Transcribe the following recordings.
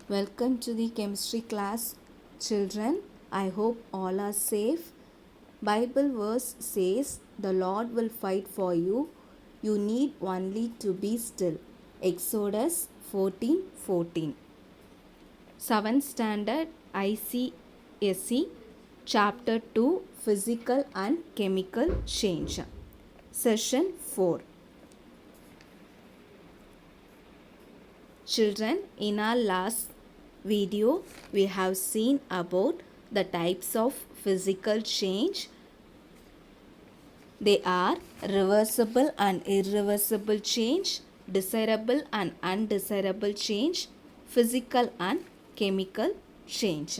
Welcome to the chemistry class, children. I hope all are safe. Bible verse says, "The Lord will fight for you. You need only to be still." Exodus 14:14. 7th Standard ICSE Chapter 2 Physical and Chemical Change. Session 4. Children, in our last video, we have seen about the types of physical change. They are reversible and irreversible change, desirable and undesirable change, physical and chemical change.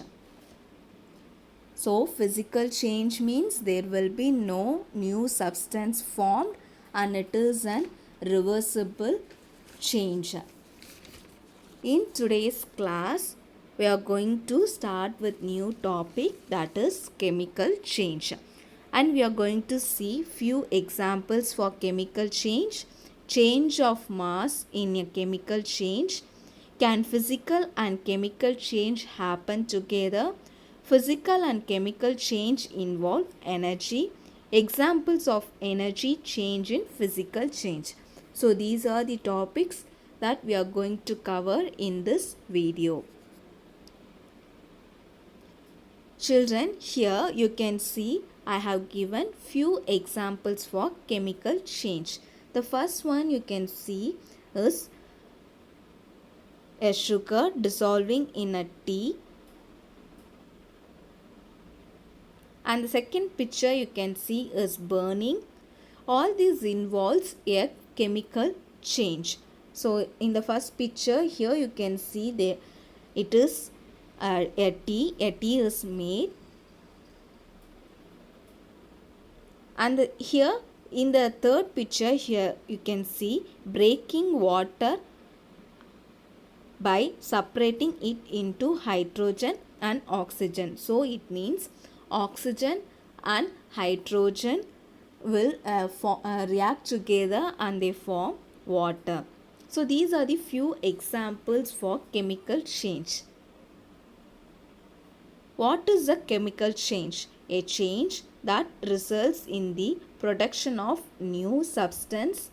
So, physical change means there will be no new substance formed and it is an reversible change. In today's class, we are going to start with new topic, that is chemical change. And we are going to see few examples for chemical change. Change of mass in a chemical change. Can physical and chemical change happen together? Physical and chemical change involve energy. Examples of energy change in physical change. So these are the topics that we are going to cover in this video. Children, here you can see I have given few examples for chemical change. The first one you can see is a sugar dissolving in a tea. And the second picture you can see is burning. All these involves a chemical change. So in the first picture here you can see there it is a tea. A tea is made. And here in the third picture here you can see breaking water by separating it into hydrogen and oxygen. So it means oxygen and hydrogen will react together and they form water. So these are the few examples for chemical change. What is a chemical change? A change that results in the production of new substance.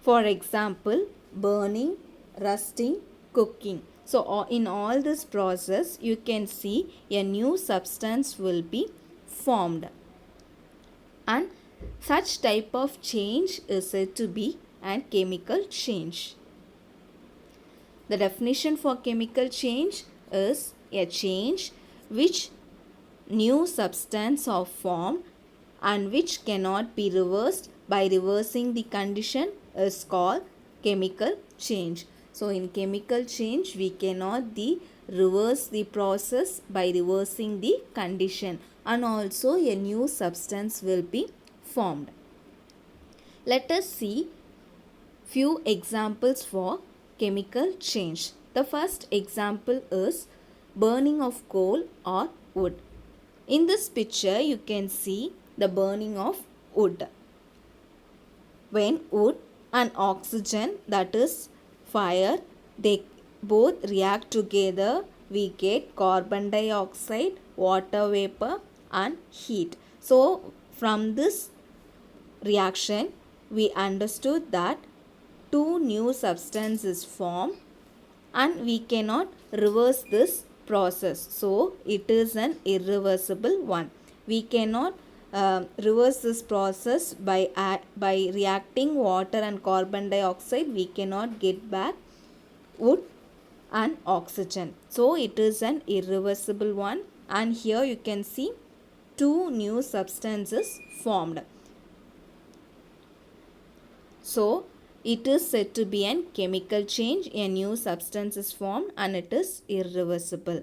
For example, burning, rusting, cooking. So in all this process, you can see a new substance will be formed. And such type of change is said to be a chemical change. The definition for chemical change is a change which new substance are formed and which cannot be reversed by reversing the condition is called chemical change. So in chemical change we cannot reverse the process by reversing the condition, and also a new substance will be formed. Let us see few examples for chemical change. The first example is burning of coal or wood. In this picture you can see the burning of wood. When wood and oxygen, that is fire, they both react together, we get carbon dioxide, water vapor and heat. So from this reaction we understood that two new substances form and we cannot reverse this process. So it is an irreversible one. We cannot reverse this process by reacting water and carbon dioxide. We cannot get back wood and oxygen. So it is an irreversible one, and here you can see two new substances formed. So it is said to be a chemical change. A new substance is formed and it is irreversible.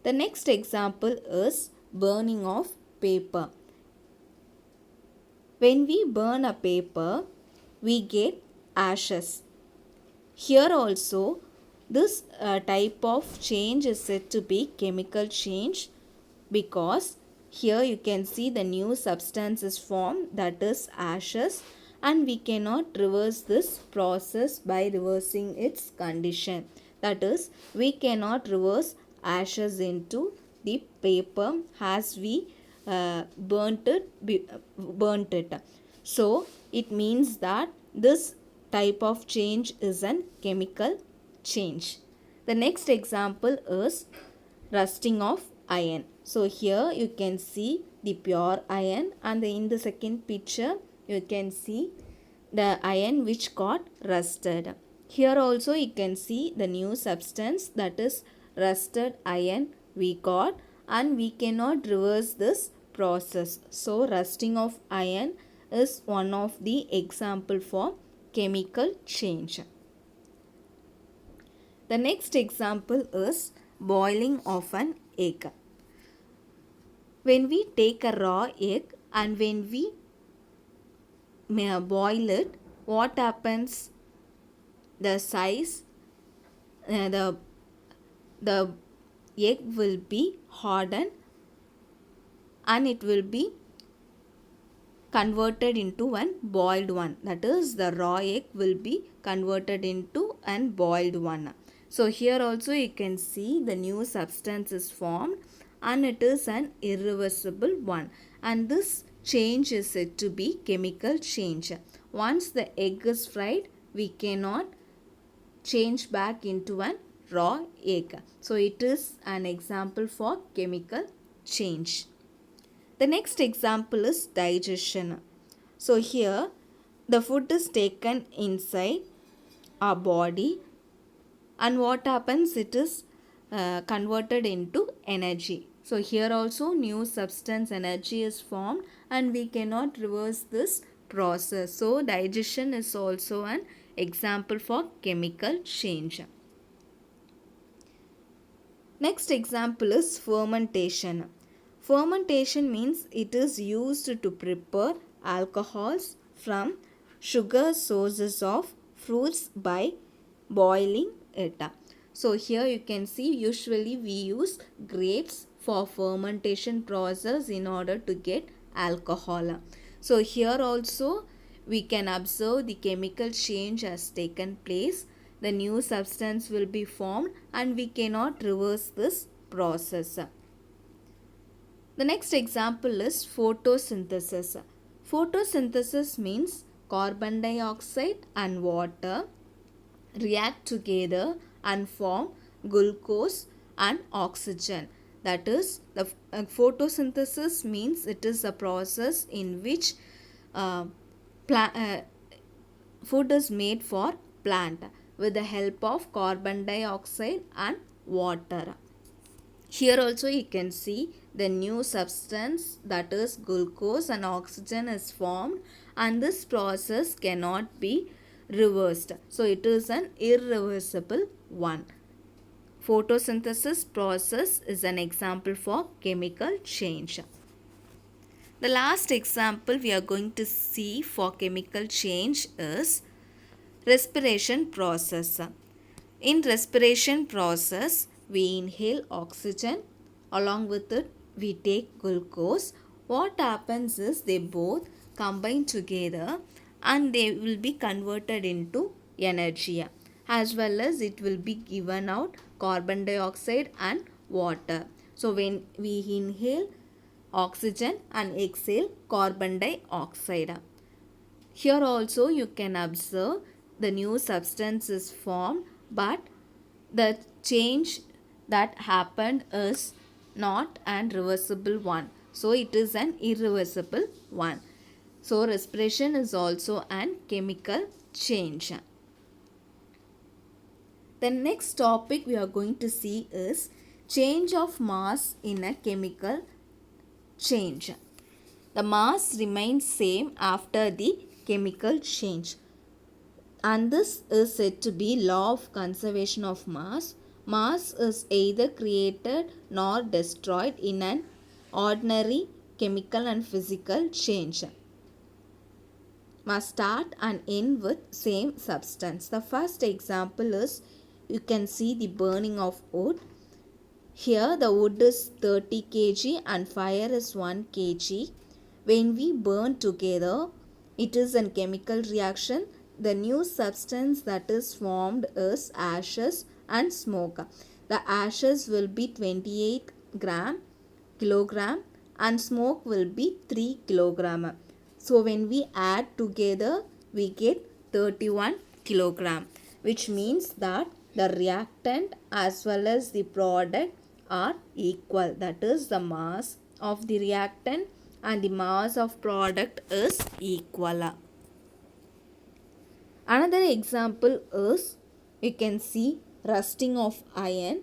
The next example is burning of paper. When we burn a paper, we get ashes. Here also, this type of change is said to be chemical change because here you can see the new substance is formed, that is ashes, and we cannot reverse this process by reversing its condition. That is, we cannot reverse ashes into the paper as we burnt it. So it means that this type of change is an chemical change. The next example is rusting of iron. So here you can see the pure iron, and in the second picture you can see the iron which got rusted. Here also you can see the new substance, that is rusted iron we got, and we cannot reverse this process. So rusting of iron is one of the example for chemical change. The next example is boiling of an egg. When we take a raw egg and when we boil it, what happens? The size, the egg will be hardened and it will be converted into one boiled one. That is, the raw egg will be converted into an boiled one. So here also you can see the new substance is formed and it is an irreversible one, and this change is said to be chemical change. Once the egg is fried, we cannot change back into an raw egg. So it is an example for chemical change. The next example is digestion. So here the food is taken inside our body, and what happens? It is converted into energy. So here also new substance energy is formed and we cannot reverse this process. So digestion is also an example for chemical change. Next example is fermentation. Fermentation means it is used to prepare alcohols from sugar sources of fruits by boiling it. So here you can see usually we use grapes for fermentation process in order to get alcohol. So here also we can observe the chemical change has taken place. The new substance will be formed and we cannot reverse this process. The next example is photosynthesis. Photosynthesis means carbon dioxide and water react together and form glucose and oxygen. That is, the photosynthesis means it is a process in which food is made for plant with the help of carbon dioxide and water. Here also you can see the new substance, that is glucose and oxygen is formed, and this process cannot be reversed. So it is an irreversible one. Photosynthesis process is an example for chemical change. The last example we are going to see for chemical change is respiration process. In respiration process, we inhale oxygen, along with it we take glucose. What happens is they both combine together and they will be converted into energy, as well as it will be given out carbon dioxide and water. So when we inhale oxygen and exhale carbon dioxide. Here also you can observe the new substance is formed, but the change that happened is not an reversible one. So it is an irreversible one. So respiration is also an chemical change. The next topic we are going to see is change of mass in a chemical change. The mass remains same after the chemical change, and this is said to be law of conservation of mass. Mass is either created nor destroyed in an ordinary chemical and physical change. Must start and end with same substance. The first example is, you can see the burning of wood. Here the wood is 30 kg and fire is 1 kg. When we burn together it is a chemical reaction. The new substance that is formed is ashes and smoke. The ashes will be 28 kilogram and smoke will be 3 kilogram. So when we add together, we get 31 kilogram, which means that the reactant as well as the product are equal. That is, the mass of the reactant and the mass of product is equal. Another example is, you can see rusting of iron.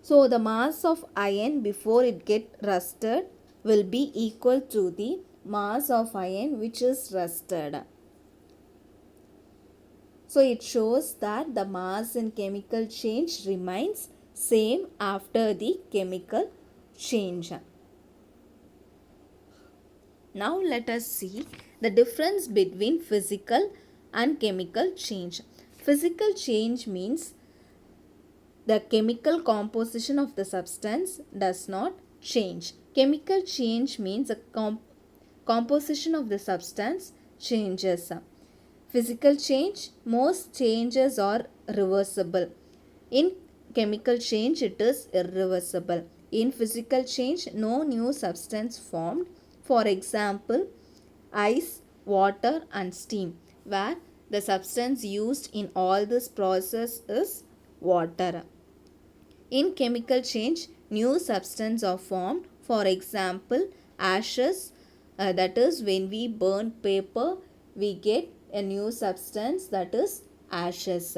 So the mass of iron before it get rusted will be equal to the mass of iron which is rusted. So it shows that the mass in chemical change remains same after the chemical change. Now let us see the difference between physical and chemical change. Physical change means the chemical composition of the substance does not change. Chemical change means the composition of the substance changes. Physical change, most changes are reversible. In chemical change, it is irreversible. In physical change, no new substance formed. For example, ice, water and steam, where the substance used in all this process is water. In chemical change, new substance are formed. For example, ashes, that is when we burn paper, we get a new substance, that is ashes.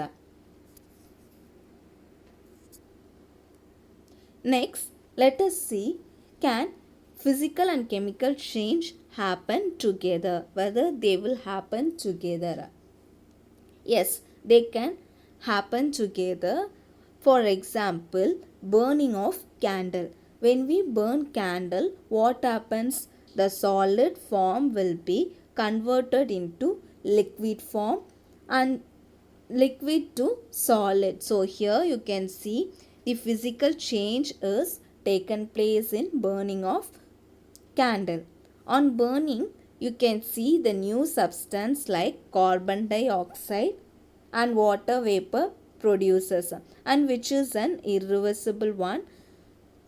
Next, let us see, can physical and chemical change happen together? Whether they will happen together? Yes, they can happen together. For example, burning of candle. When we burn candle, what happens? The solid form will be converted into liquid form and liquid to solid. So here you can see the physical change is taken place in burning of candle. On burning, you can see the new substance like carbon dioxide and water vapor produces, and which is an irreversible one,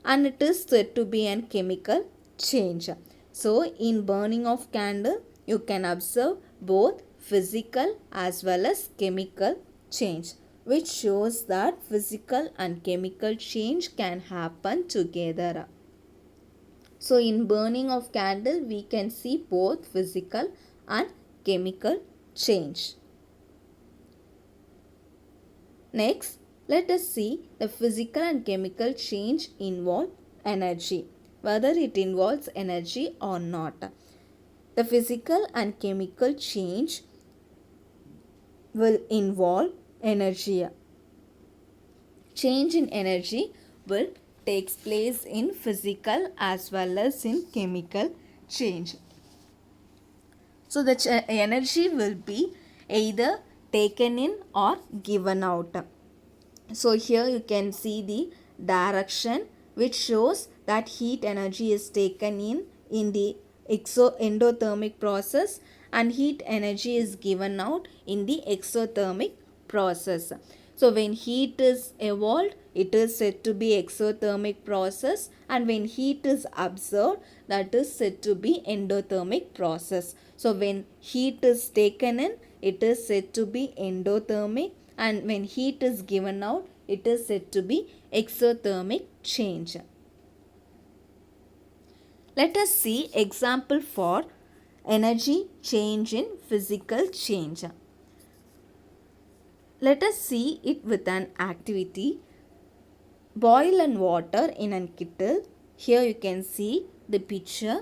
and it is said to be a chemical change. So in burning of candle, you can observe both physical as well as chemical change, which shows that physical and chemical change can happen together. So in burning of candle, we can see both physical and chemical change. Next, let us see the physical and chemical change involve energy, whether it involves energy or not. The physical and chemical change will involve energy. Change in energy will takes place in physical as well as in chemical change. So the energy will be either taken in or given out. So here you can see the direction which shows that heat energy is taken in the endothermic process and heat energy is given out in the exothermic process. So when heat is evolved, it is said to be exothermic process, and when heat is absorbed, that is said to be endothermic process. So when heat is taken in, it is said to be endothermic, and when heat is given out, it is said to be exothermic change. Let us see example for energy change in physical change. Let us see it with an activity. Boil an water in a kettle. Here you can see the picture.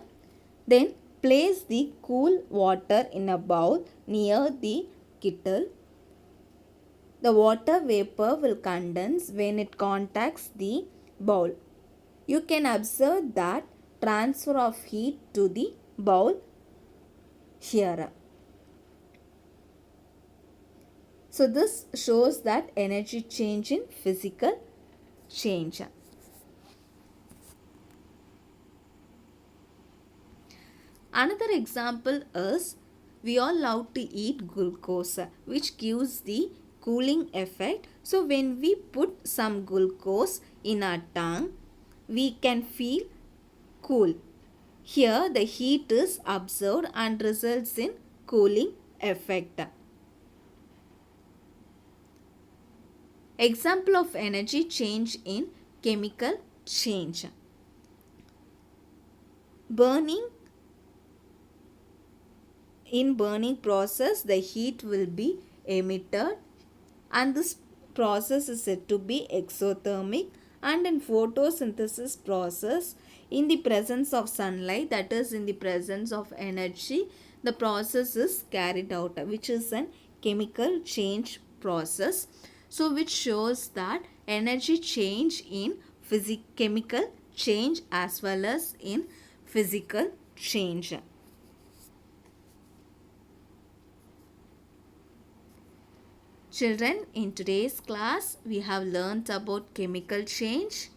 Then place the cool water in a bowl near the kettle. The water vapor will condense when it contacts the bowl. You can observe that transfer of heat to the bowl here. So this shows that energy change in physical change. Another example is we all love to eat glucose, which gives the cooling effect. So when we put some glucose in our tongue, we can feel cool. Here the heat is absorbed and results in cooling effect. Example of energy change in chemical change. Burning. In burning process, the heat will be emitted and this process is said to be exothermic. And in photosynthesis process, in the presence of sunlight, that is in the presence of energy, the process is carried out, which is an chemical change process. So which shows that energy change in chemical change as well as in physical change. Children, in today's class, we have learnt about chemical change.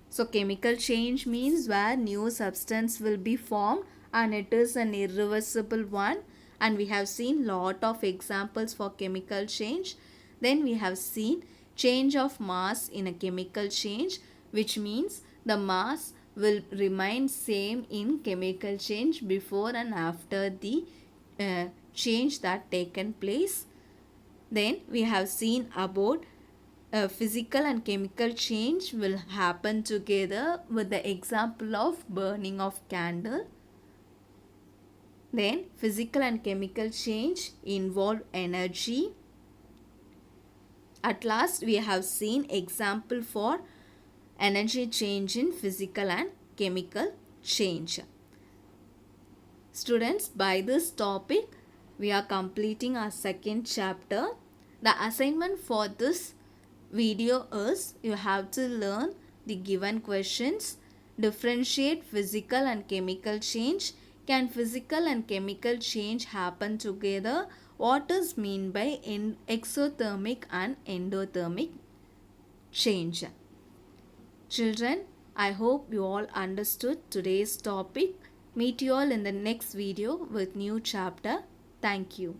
So, chemical change means where new substance will be formed and it is an irreversible one. And we have seen lot of examples for chemical change. Then we have seen change of mass in a chemical change, which means the mass will remain same in chemical change before and after the change that taken place. Then we have seen about physical and chemical change will happen together with the example of burning of candle. Then physical and chemical change involve energy. At last we have seen example for energy change in physical and chemical change. Students, by this topic we are completing our second chapter. The assignment for this video is you have to learn the given questions. Differentiate physical and chemical change. Can physical and chemical change happen together? What is mean by exothermic and endothermic change? Children, I hope you all understood today's topic. Meet you all in the next video with new chapter. Thank you.